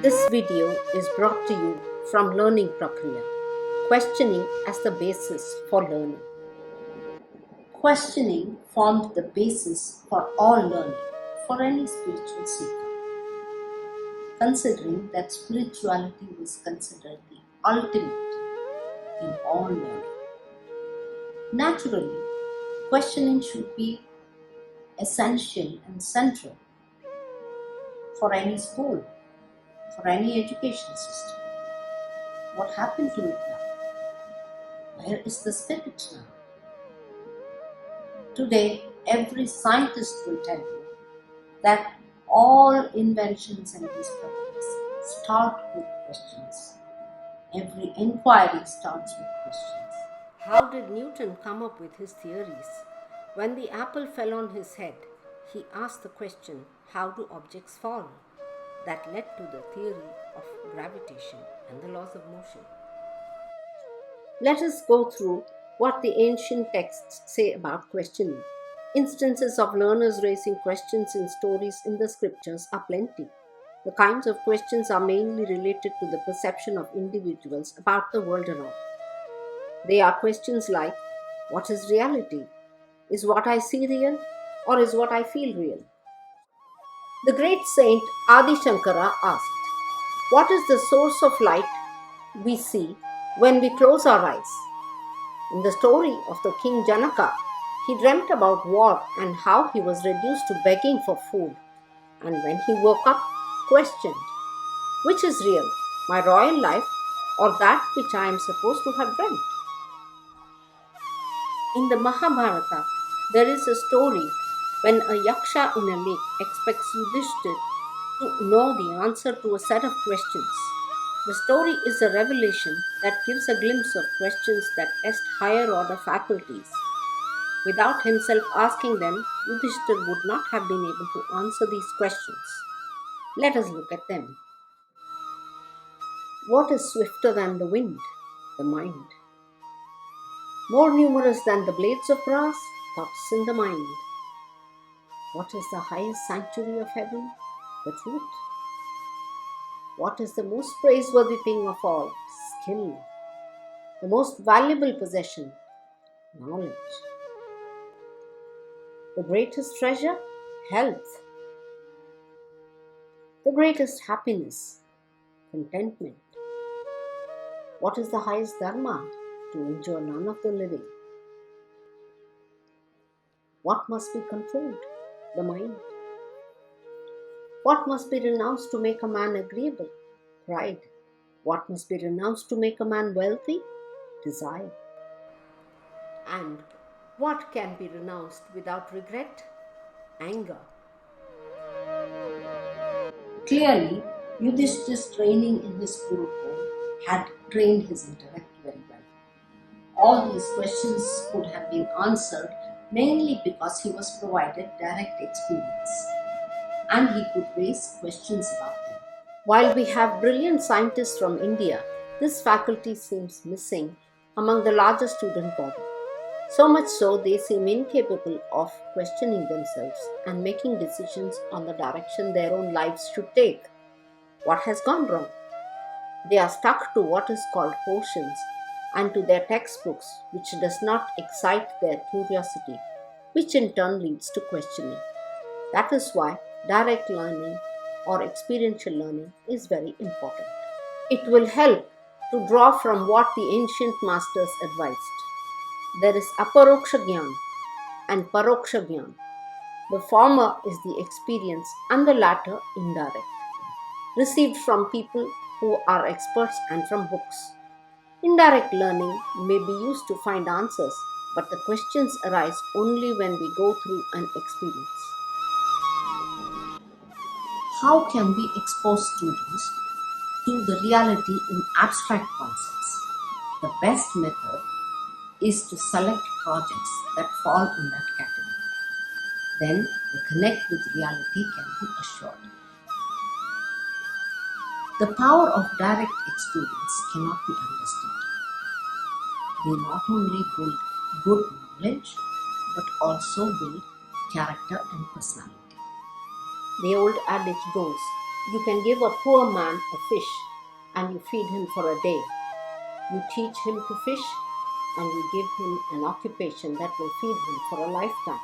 This video is brought to you from Learning Prakriya, questioning as the basis for learning. Questioning formed the basis for all learning for any spiritual seeker, considering that spirituality was considered the ultimate in all learning. Naturally, questioning should be essential and central for any school, for any education system. What happened to it now? Where is the spirit now? Today, every scientist will tell you that all inventions and discoveries start with questions. Every inquiry starts with questions. How did Newton come up with his theories? When the apple fell on his head, he asked the question, how do objects fall? That led to the theory of gravitation and the laws of motion. Let us go through what the ancient texts say about questioning. Instances of learners raising questions in stories in the scriptures are plenty. The kinds of questions are mainly related to the perception of individuals about the world around. They are questions like, what is reality? Is what I see real, or is what I feel real? The great saint Adi Shankara asked, what is the source of light we see when we close our eyes? In the story of the king Janaka, he dreamt about war and how he was reduced to begging for food. And when he woke up, questioned, which is real, my royal life or that which I am supposed to have dreamt? In the Mahabharata, there is a story when a yaksha in a lake expects Yudhishthir to know the answer to a set of questions. The story is a revelation that gives a glimpse of questions that test higher order faculties. Without himself asking them, Yudhishthir would not have been able to answer these questions. Let us look at them. What is swifter than the wind? The mind. More numerous than the blades of grass? Thoughts in the mind. What is the highest sanctuary of heaven? The truth. What is the most praiseworthy thing of all? Skill. The most valuable possession? Knowledge. The greatest treasure? Health. The greatest happiness? Contentment. What is the highest dharma? To injure none of the living. What must be controlled? The mind. What must be renounced to make a man agreeable? Pride. What must be renounced to make a man wealthy? Desire. And what can be renounced without regret? Anger. Clearly, Yudhishthir's training in his Gurukul had trained his intellect very well. All these questions could have been answered mainly because he was provided direct experience and he could raise questions about them. While we have brilliant scientists from India, this faculty seems missing among the larger student body. So much so they seem incapable of questioning themselves and making decisions on the direction their own lives should take. What has gone wrong? They are stuck to what is called portions and to their textbooks, which does not excite their curiosity, which in turn leads to questioning. That is why direct learning or experiential learning is very important. It will help to draw from what the ancient masters advised. There is aparoksha jnana and paroksha jnana. The former is the experience and the latter indirect, received from people who are experts and from books. Indirect learning may be used to find answers, but the questions arise only when we go through an experience. How can we expose students to the reality in abstract concepts? The best method is to select projects that fall in that category. Then the connect with reality can be assured. The power of direct experience cannot be understated. They not only build good knowledge but also build character and personality. The old adage goes, You can give a poor man a fish and you feed him for a day. You teach him to fish and you give him an occupation that will feed him for a lifetime.